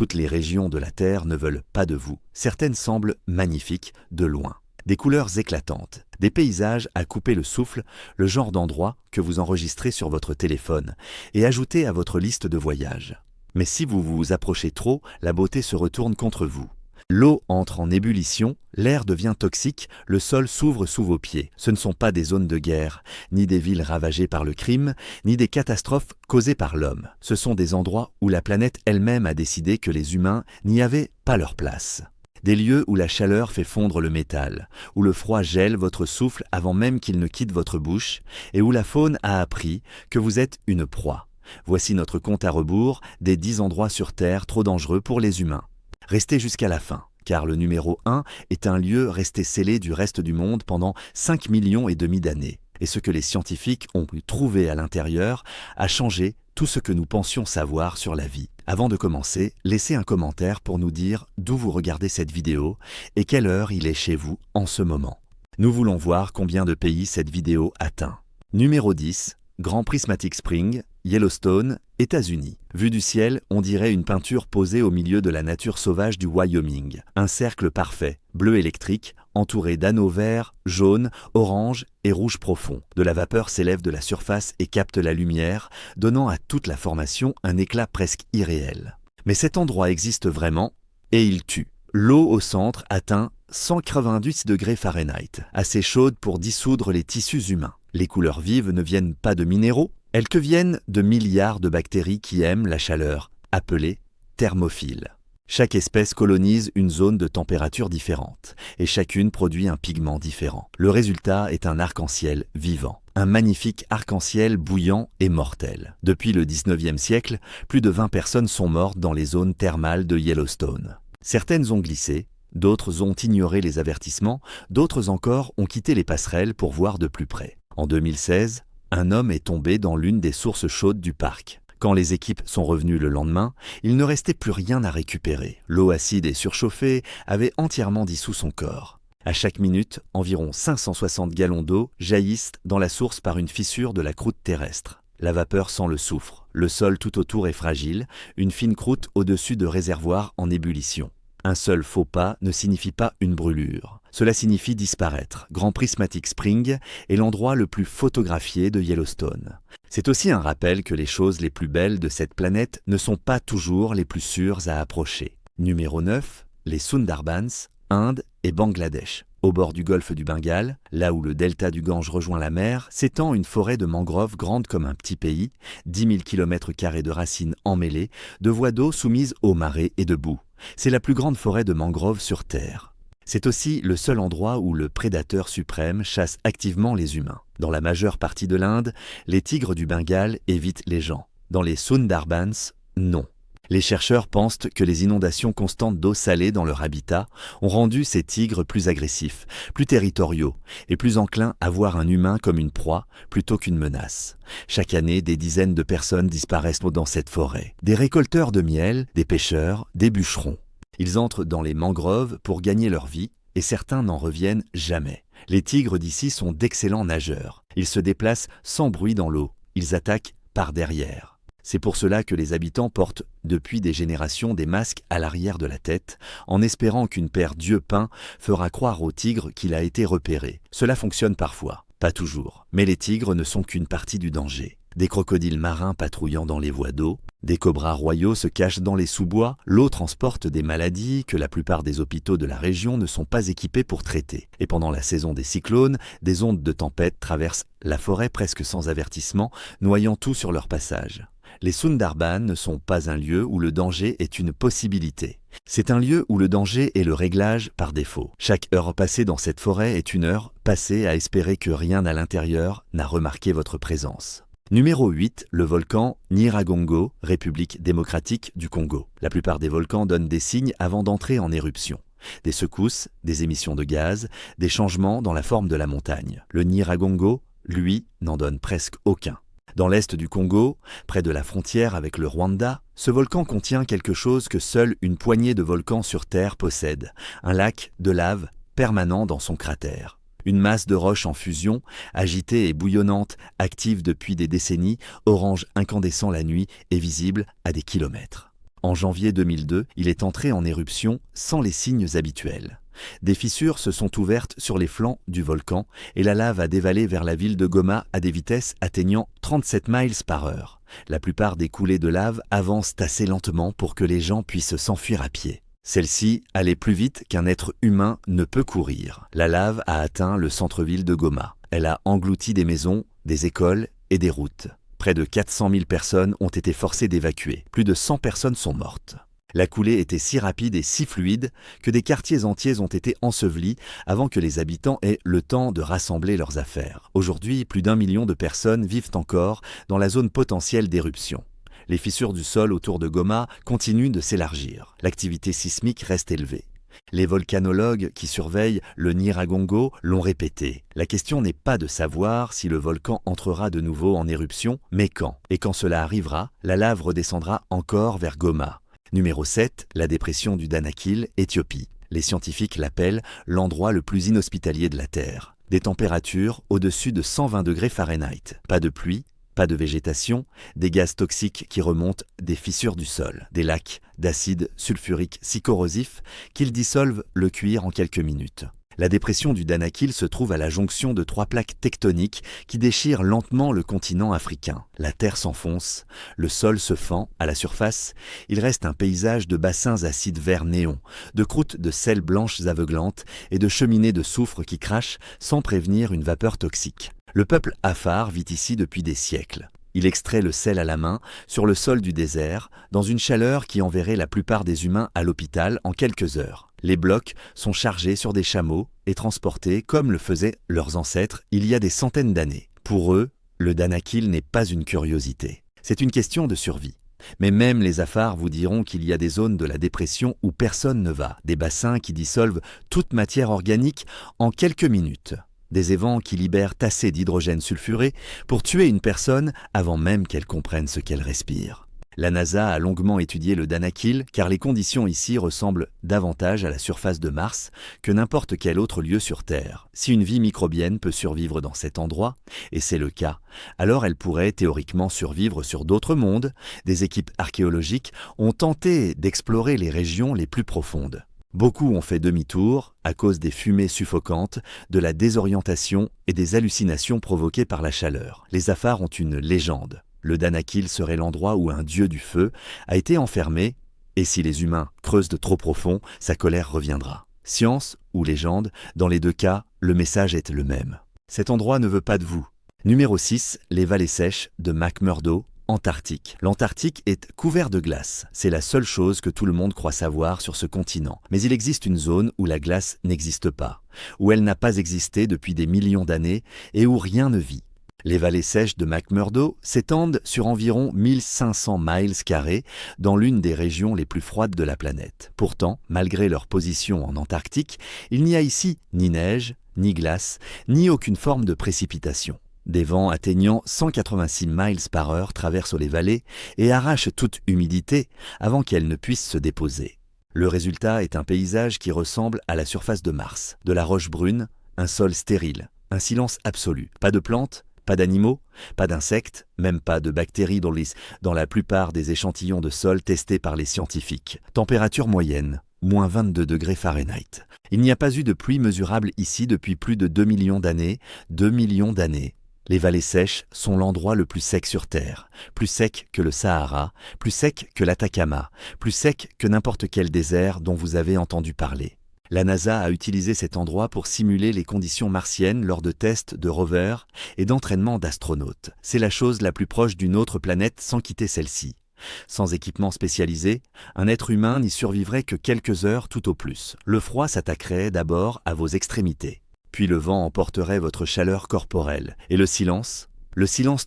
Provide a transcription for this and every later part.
Toutes les régions de la Terre ne veulent pas de vous. Certaines semblent magnifiques de loin. Des couleurs éclatantes, des paysages à couper le souffle, le genre d'endroit que vous enregistrez sur votre téléphone et ajoutez à votre liste de voyages. Mais si vous vous approchez trop, la beauté se retourne contre vous. L'eau entre en ébullition, l'air devient toxique, le sol s'ouvre sous vos pieds. Ce ne sont pas des zones de guerre, ni des villes ravagées par le crime, ni des catastrophes causées par l'homme. Ce sont des endroits où la planète elle-même a décidé que les humains n'y avaient pas leur place. Des lieux où la chaleur fait fondre le métal, où le froid gèle votre souffle avant même qu'il ne quitte votre bouche, et où la faune a appris que vous êtes une proie. Voici notre compte à rebours des 10 endroits sur Terre trop dangereux pour les humains. Restez jusqu'à la fin, car le numéro 1 est un lieu resté scellé du reste du monde pendant 5,5 millions d'années. Et ce que les scientifiques ont pu trouver à l'intérieur a changé tout ce que nous pensions savoir sur la vie. Avant de commencer, laissez un commentaire pour nous dire d'où vous regardez cette vidéo et quelle heure il est chez vous en ce moment. Nous voulons voir combien de pays cette vidéo atteint. Numéro 10, Grand Prismatic Spring, Yellowstone, États-Unis. Vue du ciel, on dirait une peinture posée au milieu de la nature sauvage du Wyoming. Un cercle parfait, bleu électrique, entouré d'anneaux verts, jaunes, orange et rouge profond. De la vapeur s'élève de la surface et capte la lumière, donnant à toute la formation un éclat presque irréel. Mais cet endroit existe vraiment, et il tue. L'eau au centre atteint 190 degrés Fahrenheit, assez chaude pour dissoudre les tissus humains. Les couleurs vives ne viennent pas de minéraux, elles que viennent de milliards de bactéries qui aiment la chaleur, appelées thermophiles. Chaque espèce colonise une zone de température différente, et chacune produit un pigment différent. Le résultat est un arc-en-ciel vivant. Un magnifique arc-en-ciel bouillant et mortel. Depuis le 19e siècle, plus de 20 personnes sont mortes dans les zones thermales de Yellowstone. Certaines ont glissé, d'autres ont ignoré les avertissements, d'autres encore ont quitté les passerelles pour voir de plus près. En 2016, un homme est tombé dans l'une des sources chaudes du parc. Quand les équipes sont revenues le lendemain, il ne restait plus rien à récupérer. L'eau acide et surchauffée avait entièrement dissous son corps. À chaque minute, environ 560 gallons d'eau jaillissent dans la source par une fissure de la croûte terrestre. La vapeur sent le soufre. Le sol tout autour est fragile, une fine croûte au-dessus de réservoirs en ébullition. Un seul faux pas ne signifie pas une brûlure. Cela signifie disparaître. Grand Prismatic Spring est l'endroit le plus photographié de Yellowstone. C'est aussi un rappel que les choses les plus belles de cette planète ne sont pas toujours les plus sûres à approcher. Numéro 9, les Sundarbans, Inde et Bangladesh. Au bord du golfe du Bengale, là où le delta du Gange rejoint la mer, s'étend une forêt de mangroves grande comme un petit pays, 10 000 km² de racines emmêlées, de voies d'eau soumises aux marées et de boue. C'est la plus grande forêt de mangroves sur Terre. C'est aussi le seul endroit où le prédateur suprême chasse activement les humains. Dans la majeure partie de l'Inde, les tigres du Bengale évitent les gens. Dans les Sundarbans, non. Les chercheurs pensent que les inondations constantes d'eau salée dans leur habitat ont rendu ces tigres plus agressifs, plus territoriaux et plus enclins à voir un humain comme une proie plutôt qu'une menace. Chaque année, des dizaines de personnes disparaissent dans cette forêt. Des récolteurs de miel, des pêcheurs, des bûcherons. Ils entrent dans les mangroves pour gagner leur vie et certains n'en reviennent jamais. Les tigres d'ici sont d'excellents nageurs. Ils se déplacent sans bruit dans l'eau. Ils attaquent par derrière. C'est pour cela que les habitants portent depuis des générations des masques à l'arrière de la tête, en espérant qu'une paire d'yeux peints fera croire au tigre qu'il a été repéré. Cela fonctionne parfois, pas toujours. Mais les tigres ne sont qu'une partie du danger. Des crocodiles marins patrouillant dans les voies d'eau, des cobras royaux se cachent dans les sous-bois, l'eau transporte des maladies que la plupart des hôpitaux de la région ne sont pas équipés pour traiter. Et pendant la saison des cyclones, des ondes de tempête traversent la forêt presque sans avertissement, noyant tout sur leur passage. Les Sundarbans ne sont pas un lieu où le danger est une possibilité. C'est un lieu où le danger est le réglage par défaut. Chaque heure passée dans cette forêt est une heure passée à espérer que rien à l'intérieur n'a remarqué votre présence. Numéro 8, le volcan Nyiragongo, République démocratique du Congo. La plupart des volcans donnent des signes avant d'entrer en éruption. Des secousses, des émissions de gaz, des changements dans la forme de la montagne. Le Nyiragongo, lui, n'en donne presque aucun. Dans l'est du Congo, près de la frontière avec le Rwanda, ce volcan contient quelque chose que seule une poignée de volcans sur Terre possède, un lac de lave permanent dans son cratère. Une masse de roches en fusion, agitée et bouillonnante, active depuis des décennies, orange incandescent la nuit et visible à des kilomètres. En janvier 2002, il est entré en éruption sans les signes habituels. Des fissures se sont ouvertes sur les flancs du volcan et la lave a dévalé vers la ville de Goma à des vitesses atteignant 37 miles par heure. La plupart des coulées de lave avancent assez lentement pour que les gens puissent s'enfuir à pied. Celle-ci allait plus vite qu'un être humain ne peut courir. La lave a atteint le centre-ville de Goma. Elle a englouti des maisons, des écoles et des routes. Près de 400 000 personnes ont été forcées d'évacuer. Plus de 100 personnes sont mortes. La coulée était si rapide et si fluide que des quartiers entiers ont été ensevelis avant que les habitants aient le temps de rassembler leurs affaires. Aujourd'hui, plus d'1 million de personnes vivent encore dans la zone potentielle d'éruption. Les fissures du sol autour de Goma continuent de s'élargir. L'activité sismique reste élevée. Les volcanologues qui surveillent le Nyiragongo l'ont répété. La question n'est pas de savoir si le volcan entrera de nouveau en éruption, mais quand. Et quand cela arrivera, la lave redescendra encore vers Goma. Numéro 7, la dépression du Danakil, Éthiopie. Les scientifiques l'appellent l'endroit le plus inhospitalier de la Terre. Des températures au-dessus de 120 degrés Fahrenheit. Pas de pluie, pas de végétation, des gaz toxiques qui remontent des fissures du sol, des lacs d'acide sulfurique si corrosif qu'ils dissolvent le cuir en quelques minutes. La dépression du Danakil se trouve à la jonction de 3 plaques tectoniques qui déchirent lentement le continent africain. La terre s'enfonce, le sol se fend à la surface, il reste un paysage de bassins acides verts néon, de croûtes de sel blanches aveuglantes et de cheminées de soufre qui crachent sans prévenir une vapeur toxique. Le peuple Afar vit ici depuis des siècles. Il extrait le sel à la main, sur le sol du désert, dans une chaleur qui enverrait la plupart des humains à l'hôpital en quelques heures. Les blocs sont chargés sur des chameaux et transportés comme le faisaient leurs ancêtres il y a des centaines d'années. Pour eux, le Danakil n'est pas une curiosité. C'est une question de survie. Mais même les Afars vous diront qu'il y a des zones de la dépression où personne ne va, des bassins qui dissolvent toute matière organique en quelques minutes. Des évents qui libèrent assez d'hydrogène sulfuré pour tuer une personne avant même qu'elle comprenne ce qu'elle respire. La NASA a longuement étudié le Danakil car les conditions ici ressemblent davantage à la surface de Mars que n'importe quel autre lieu sur Terre. Si une vie microbienne peut survivre dans cet endroit, et c'est le cas, alors elle pourrait théoriquement survivre sur d'autres mondes. Des équipes archéologiques ont tenté d'explorer les régions les plus profondes. Beaucoup ont fait demi-tour à cause des fumées suffocantes, de la désorientation et des hallucinations provoquées par la chaleur. Les Afars ont une légende. Le Danakil serait l'endroit où un dieu du feu a été enfermé, et si les humains creusent de trop profond, sa colère reviendra. Science ou légende, dans les deux cas, le message est le même. Cet endroit ne veut pas de vous. Numéro 6, les vallées sèches de McMurdo, Antarctique. L'Antarctique est couvert de glace. C'est la seule chose que tout le monde croit savoir sur ce continent. Mais il existe une zone où la glace n'existe pas, où elle n'a pas existé depuis des millions d'années et où rien ne vit. Les vallées sèches de McMurdo s'étendent sur environ 1500 miles carrés dans l'une des régions les plus froides de la planète. Pourtant, malgré leur position en Antarctique, il n'y a ici ni neige, ni glace, ni aucune forme de précipitation. Des vents atteignant 186 miles par heure traversent les vallées et arrachent toute humidité avant qu'elle ne puisse se déposer. Le résultat est un paysage qui ressemble à la surface de Mars. De la roche brune, un sol stérile, un silence absolu. Pas de plantes, pas d'animaux, pas d'insectes, même pas de bactéries dans la plupart des échantillons de sol testés par les scientifiques. Température moyenne, moins 22 degrés Fahrenheit. Il n'y a pas eu de pluie mesurable ici depuis plus de 2 millions d'années. 2 millions d'années. Les vallées sèches sont l'endroit le plus sec sur Terre, plus sec que le Sahara, plus sec que l'Atacama, plus sec que n'importe quel désert dont vous avez entendu parler. La NASA a utilisé cet endroit pour simuler les conditions martiennes lors de tests de rovers et d'entraînement d'astronautes. C'est la chose la plus proche d'une autre planète sans quitter celle-ci. Sans équipement spécialisé, un être humain n'y survivrait que quelques heures tout au plus. Le froid s'attaquerait d'abord à vos extrémités. Puis le vent emporterait votre chaleur corporelle. Et le silence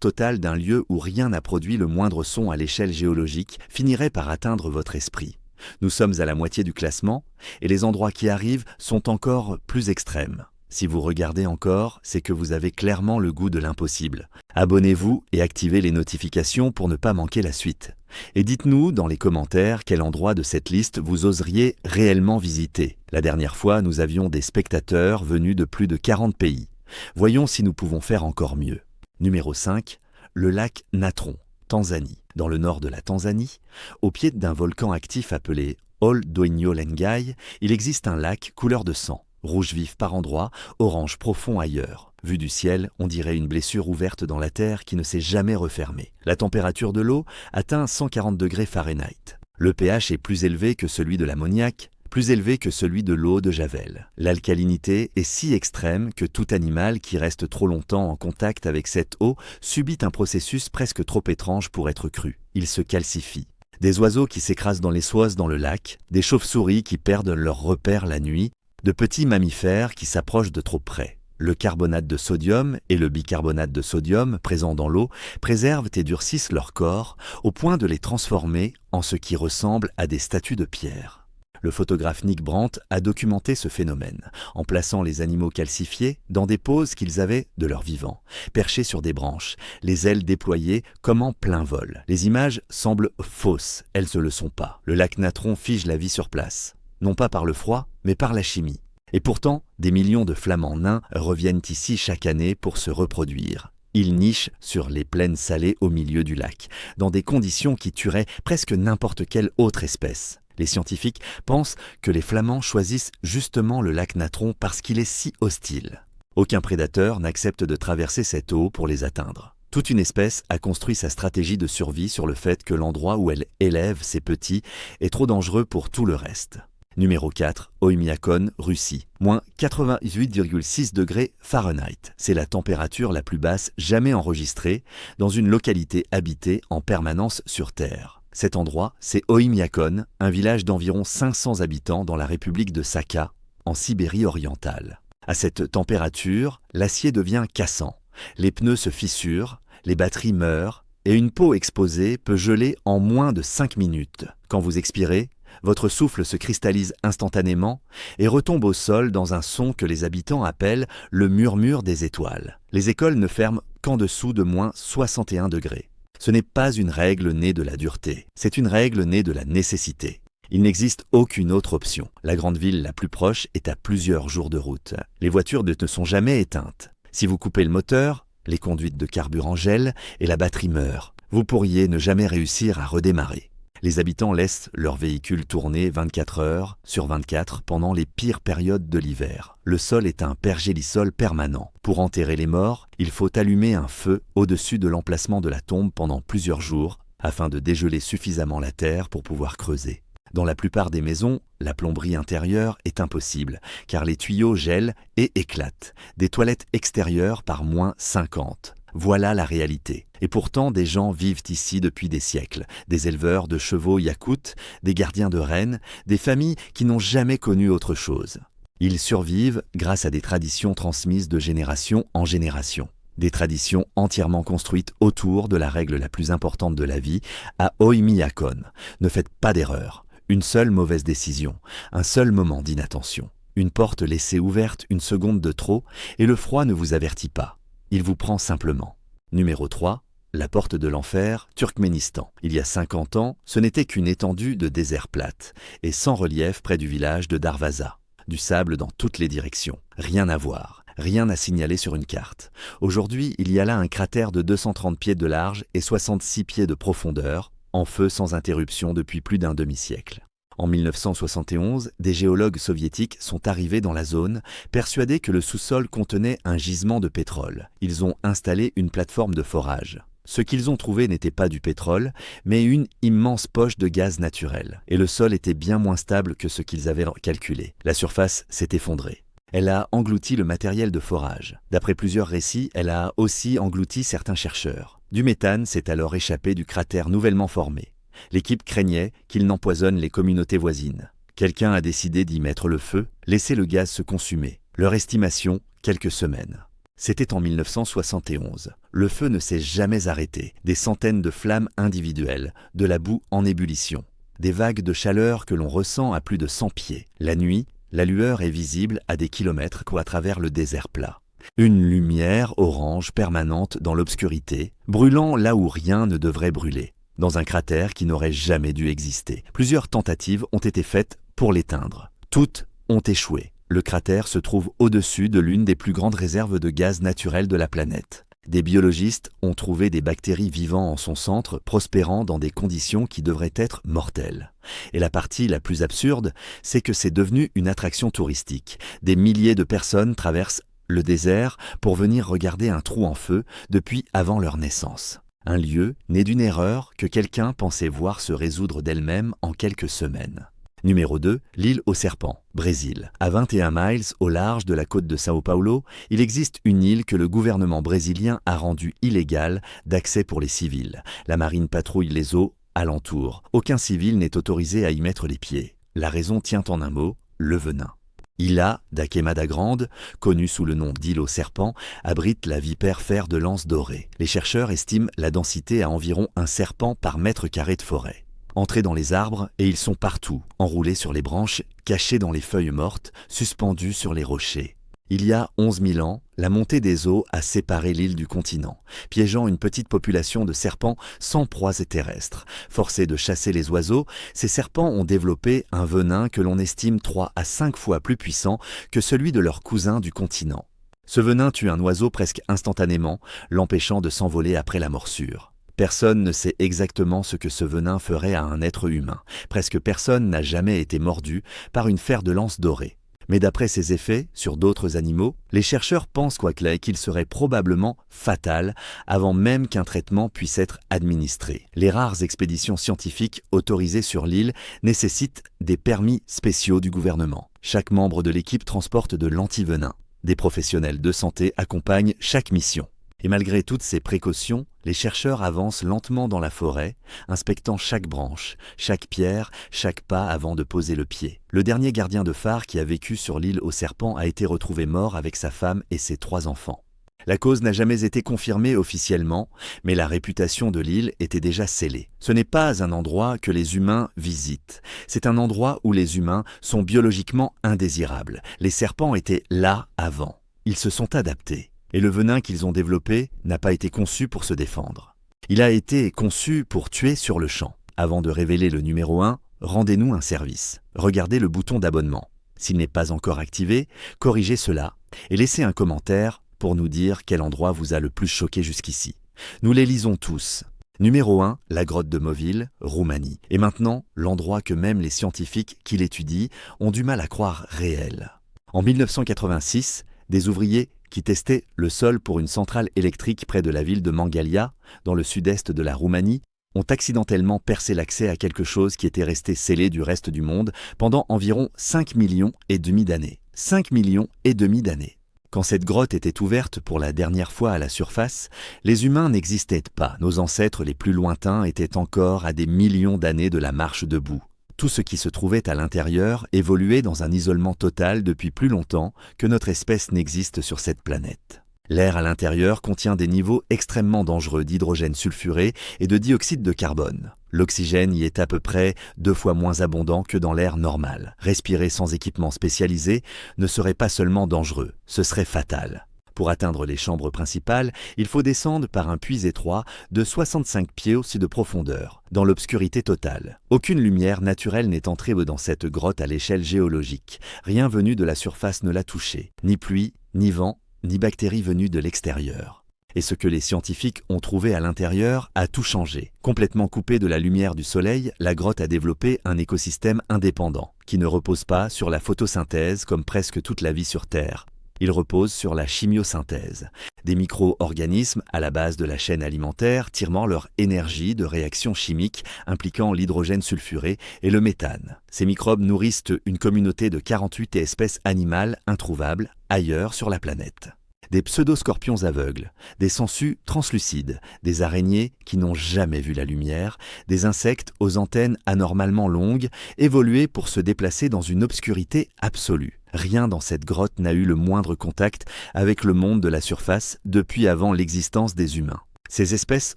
total d'un lieu où rien n'a produit le moindre son à l'échelle géologique, finirait par atteindre votre esprit. Nous sommes à la moitié du classement, et les endroits qui arrivent sont encore plus extrêmes. Si vous regardez encore, c'est que vous avez clairement le goût de l'impossible. Abonnez-vous et activez les notifications pour ne pas manquer la suite. Et dites-nous dans les commentaires quel endroit de cette liste vous oseriez réellement visiter. La dernière fois, nous avions des spectateurs venus de plus de 40 pays. Voyons si nous pouvons faire encore mieux. Numéro 5, le lac Natron. Tanzanie. Dans le nord de la Tanzanie, au pied d'un volcan actif appelé Ol Doinyo Lengai, il existe un lac couleur de sang, rouge vif par endroits, orange profond ailleurs. Vu du ciel, on dirait une blessure ouverte dans la terre qui ne s'est jamais refermée. La température de l'eau atteint 140 degrés Fahrenheit. Le pH est plus élevé que celui de l'ammoniac, plus élevé que celui de l'eau de Javel. L'alcalinité est si extrême que tout animal qui reste trop longtemps en contact avec cette eau subit un processus presque trop étrange pour être cru. Il se calcifie. Des oiseaux qui s'écrasent dans les soises dans le lac, des chauves-souris qui perdent leurs repères la nuit, de petits mammifères qui s'approchent de trop près. Le carbonate de sodium et le bicarbonate de sodium présents dans l'eau préservent et durcissent leur corps au point de les transformer en ce qui ressemble à des statues de pierre. Le photographe Nick Brandt a documenté ce phénomène en plaçant les animaux calcifiés dans des poses qu'ils avaient de leur vivant, perchés sur des branches, les ailes déployées comme en plein vol. Les images semblent fausses, elles ne le sont pas. Le lac Natron fige la vie sur place, non pas par le froid, mais par la chimie. Et pourtant, des millions de flamands nains reviennent ici chaque année pour se reproduire. Ils nichent sur les plaines salées au milieu du lac, dans des conditions qui tueraient presque n'importe quelle autre espèce. Les scientifiques pensent que les flamands choisissent justement le lac Natron parce qu'il est si hostile. Aucun prédateur n'accepte de traverser cette eau pour les atteindre. Toute une espèce a construit sa stratégie de survie sur le fait que l'endroit où elle élève ses petits est trop dangereux pour tout le reste. Numéro 4, Oymyakon, Russie, moins 88,6 degrés Fahrenheit. C'est la température la plus basse jamais enregistrée dans une localité habitée en permanence sur Terre. Cet endroit, c'est Oymyakon, un village d'environ 500 habitants dans la République de Sakha, en Sibérie orientale. À cette température, l'acier devient cassant, les pneus se fissurent, les batteries meurent, et une peau exposée peut geler en moins de 5 minutes. Quand vous expirez, votre souffle se cristallise instantanément et retombe au sol dans un son que les habitants appellent le murmure des étoiles. Les écoles ne ferment qu'en dessous de moins 61 degrés. Ce n'est pas une règle née de la dureté, c'est une règle née de la nécessité. Il n'existe aucune autre option. La grande ville la plus proche est à plusieurs jours de route. Les voitures ne sont jamais éteintes. Si vous coupez le moteur, les conduites de carburant gèlent et la batterie meurt. Vous pourriez ne jamais réussir à redémarrer. Les habitants laissent leurs véhicules tourner 24 heures sur 24 pendant les pires périodes de l'hiver. Le sol est un pergélisol permanent. Pour enterrer les morts, il faut allumer un feu au-dessus de l'emplacement de la tombe pendant plusieurs jours afin de dégeler suffisamment la terre pour pouvoir creuser. Dans la plupart des maisons, la plomberie intérieure est impossible car les tuyaux gèlent et éclatent. Des toilettes extérieures par moins 50. Voilà la réalité. Et pourtant, des gens vivent ici depuis des siècles. Des éleveurs de chevaux yakoutes, des gardiens de rennes, des familles qui n'ont jamais connu autre chose. Ils survivent grâce à des traditions transmises de génération en génération. Des traditions entièrement construites autour de la règle la plus importante de la vie, à Oymyakon. Ne faites pas d'erreur. Une seule mauvaise décision, un seul moment d'inattention. Une porte laissée ouverte une seconde de trop et le froid ne vous avertit pas. Il vous prend simplement. Numéro 3, la porte de l'enfer, Turkménistan. Il y a 50 ans, ce n'était qu'une étendue de désert plate et sans relief près du village de Darvaza. Du sable dans toutes les directions. Rien à voir, rien à signaler sur une carte. Aujourd'hui, il y a là un cratère de 230 pieds de large et 66 pieds de profondeur, en feu sans interruption depuis plus d'un demi-siècle. En 1971, des géologues soviétiques sont arrivés dans la zone, persuadés que le sous-sol contenait un gisement de pétrole. Ils ont installé une plateforme de forage. Ce qu'ils ont trouvé n'était pas du pétrole, mais une immense poche de gaz naturel. Et le sol était bien moins stable que ce qu'ils avaient calculé. La surface s'est effondrée. Elle a englouti le matériel de forage. D'après plusieurs récits, elle a aussi englouti certains chercheurs. Du méthane s'est alors échappé du cratère nouvellement formé. L'équipe craignait qu'il n'empoisonne les communautés voisines. Quelqu'un a décidé d'y mettre le feu, laisser le gaz se consumer. Leur estimation, quelques semaines. C'était en 1971. Le feu ne s'est jamais arrêté. Des centaines de flammes individuelles, de la boue en ébullition. Des vagues de chaleur que l'on ressent à plus de 100 pieds. La nuit, la lueur est visible à des kilomètres à travers le désert plat. Une lumière orange permanente dans l'obscurité, brûlant là où rien ne devrait brûler. Dans un cratère qui n'aurait jamais dû exister. Plusieurs tentatives ont été faites pour l'éteindre. Toutes ont échoué. Le cratère se trouve au-dessus de l'une des plus grandes réserves de gaz naturel de la planète. Des biologistes ont trouvé des bactéries vivant en son centre, prospérant dans des conditions qui devraient être mortelles. Et la partie la plus absurde, c'est que c'est devenu une attraction touristique. Des milliers de personnes traversent le désert pour venir regarder un trou en feu depuis avant leur naissance. Un lieu né d'une erreur que quelqu'un pensait voir se résoudre d'elle-même en quelques semaines. Numéro 2, l'île aux serpents, Brésil. À 21 miles au large de la côte de Sao Paulo, il existe une île que le gouvernement brésilien a rendue illégale d'accès pour les civils. La marine patrouille les eaux alentour. Aucun civil n'est autorisé à y mettre les pieds. La raison tient en un mot, le venin. Ilha da Queimada Grande, connue sous le nom d'île aux serpents, abrite la vipère fer de lance dorée. Les chercheurs estiment la densité à environ un serpent par mètre carré de forêt. Entrés dans les arbres, et ils sont partout, enroulés sur les branches, cachés dans les feuilles mortes, suspendus sur les rochers. Il y a 11 000 ans, la montée des eaux a séparé l'île du continent, piégeant une petite population de serpents sans proies terrestres. Forcés de chasser les oiseaux, ces serpents ont développé un venin que l'on estime 3 à 5 fois plus puissant que celui de leurs cousins du continent. Ce venin tue un oiseau presque instantanément, l'empêchant de s'envoler après la morsure. Personne ne sait exactement ce que ce venin ferait à un être humain. Presque personne n'a jamais été mordu par une fer de lance dorée. Mais d'après ses effets sur d'autres animaux, les chercheurs pensent qu'il serait probablement fatal avant même qu'un traitement puisse être administré. Les rares expéditions scientifiques autorisées sur l'île nécessitent des permis spéciaux du gouvernement. Chaque membre de l'équipe transporte de l'antivenin. Des professionnels de santé accompagnent chaque mission. Et malgré toutes ces précautions, les chercheurs avancent lentement dans la forêt, inspectant chaque branche, chaque pierre, chaque pas avant de poser le pied. Le dernier gardien de phare qui a vécu sur l'île aux serpents a été retrouvé mort avec sa femme et ses 3 enfants. La cause n'a jamais été confirmée officiellement, mais la réputation de l'île était déjà scellée. Ce n'est pas un endroit que les humains visitent. C'est un endroit où les humains sont biologiquement indésirables. Les serpents étaient là avant. Ils se sont adaptés. Et le venin qu'ils ont développé n'a pas été conçu pour se défendre. Il a été conçu pour tuer sur le champ. Avant de révéler le numéro 1, rendez-nous un service. Regardez le bouton d'abonnement. S'il n'est pas encore activé, corrigez cela et laissez un commentaire pour nous dire quel endroit vous a le plus choqué jusqu'ici. Nous les lisons tous. Numéro 1, la grotte de Moville, Roumanie. Et maintenant, l'endroit que même les scientifiques qui l'étudient ont du mal à croire réel. En 1986, des ouvriers qui testaient le sol pour une centrale électrique près de la ville de Mangalia, dans le sud-est de la Roumanie, ont accidentellement percé l'accès à quelque chose qui était resté scellé du reste du monde pendant environ 5,5 millions d'années. 5,5 millions d'années. Quand cette grotte était ouverte pour la dernière fois à la surface, les humains n'existaient pas. Nos ancêtres les plus lointains étaient encore à des millions d'années de la marche debout. Tout ce qui se trouvait à l'intérieur évoluait dans un isolement total depuis plus longtemps que notre espèce n'existe sur cette planète. L'air à l'intérieur contient des niveaux extrêmement dangereux d'hydrogène sulfuré et de dioxyde de carbone. L'oxygène y est à peu près 2 fois moins abondant que dans l'air normal. Respirer sans équipement spécialisé ne serait pas seulement dangereux, ce serait fatal. Pour atteindre les chambres principales, il faut descendre par un puits étroit de 65 pieds aussi de profondeur, dans l'obscurité totale. Aucune lumière naturelle n'est entrée dans cette grotte à l'échelle géologique. Rien venu de la surface ne l'a touchée. Ni pluie, ni vent, ni bactéries venues de l'extérieur. Et ce que les scientifiques ont trouvé à l'intérieur a tout changé. Complètement coupée de la lumière du soleil, la grotte a développé un écosystème indépendant, qui ne repose pas sur la photosynthèse comme presque toute la vie sur Terre. Il repose sur la chimiosynthèse, des micro-organismes à la base de la chaîne alimentaire tirant leur énergie de réactions chimiques impliquant l'hydrogène sulfuré et le méthane. Ces microbes nourrissent une communauté de 48 espèces animales introuvables ailleurs sur la planète. Des pseudoscorpions aveugles, des sangsues translucides, des araignées qui n'ont jamais vu la lumière, des insectes aux antennes anormalement longues, évolués pour se déplacer dans une obscurité absolue. Rien dans cette grotte n'a eu le moindre contact avec le monde de la surface depuis avant l'existence des humains. Ces espèces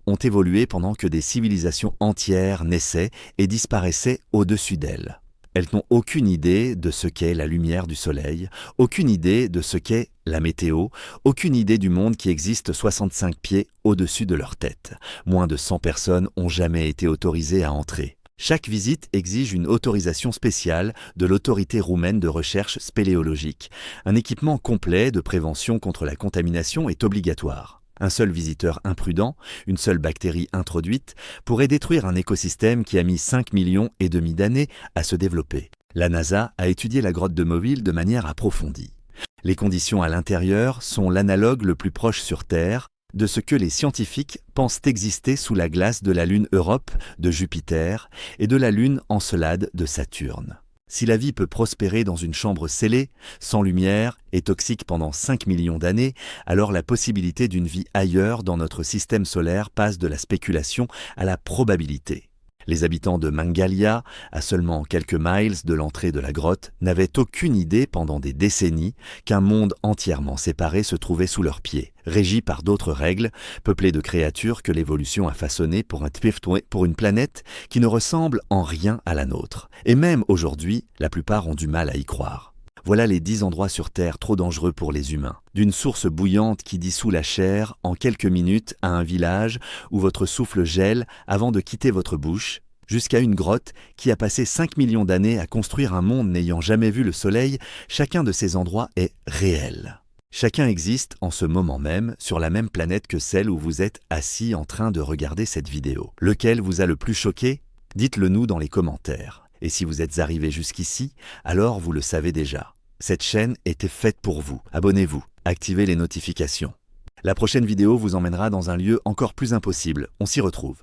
ont évolué pendant que des civilisations entières naissaient et disparaissaient au-dessus d'elles. Elles n'ont aucune idée de ce qu'est la lumière du soleil, aucune idée de ce qu'est la météo, aucune idée du monde qui existe 65 pieds au-dessus de leur tête. Moins de 100 personnes ont jamais été autorisées à entrer. Chaque visite exige une autorisation spéciale de l'autorité roumaine de recherche spéléologique. Un équipement complet de prévention contre la contamination est obligatoire. Un seul visiteur imprudent, une seule bactérie introduite, pourrait détruire un écosystème qui a mis 5,5 millions d'années à se développer. La NASA a étudié la grotte de Moville de manière approfondie. Les conditions à l'intérieur sont l'analogue le plus proche sur Terre de ce que les scientifiques pensent exister sous la glace de la Lune Europe de Jupiter et de la Lune Encelade de Saturne. Si la vie peut prospérer dans une chambre scellée, sans lumière et toxique pendant 5 millions d'années, alors la possibilité d'une vie ailleurs dans notre système solaire passe de la spéculation à la probabilité. Les habitants de Mangalia, à seulement quelques miles de l'entrée de la grotte, n'avaient aucune idée pendant des décennies qu'un monde entièrement séparé se trouvait sous leurs pieds, régi par d'autres règles, peuplé de créatures que l'évolution a façonnées pour une planète qui ne ressemble en rien à la nôtre. Et même aujourd'hui, la plupart ont du mal à y croire. Voilà les 10 endroits sur Terre trop dangereux pour les humains. D'une source bouillante qui dissout la chair en quelques minutes à un village où votre souffle gèle avant de quitter votre bouche, jusqu'à une grotte qui a passé 5 millions d'années à construire un monde n'ayant jamais vu le soleil, chacun de ces endroits est réel. Chacun existe en ce moment même sur la même planète que celle où vous êtes assis en train de regarder cette vidéo. Lequel vous a le plus choqué? Dites-le nous dans les commentaires. Et si vous êtes arrivé jusqu'ici, alors vous le savez déjà. Cette chaîne était faite pour vous. Abonnez-vous, activez les notifications. La prochaine vidéo vous emmènera dans un lieu encore plus impossible. On s'y retrouve.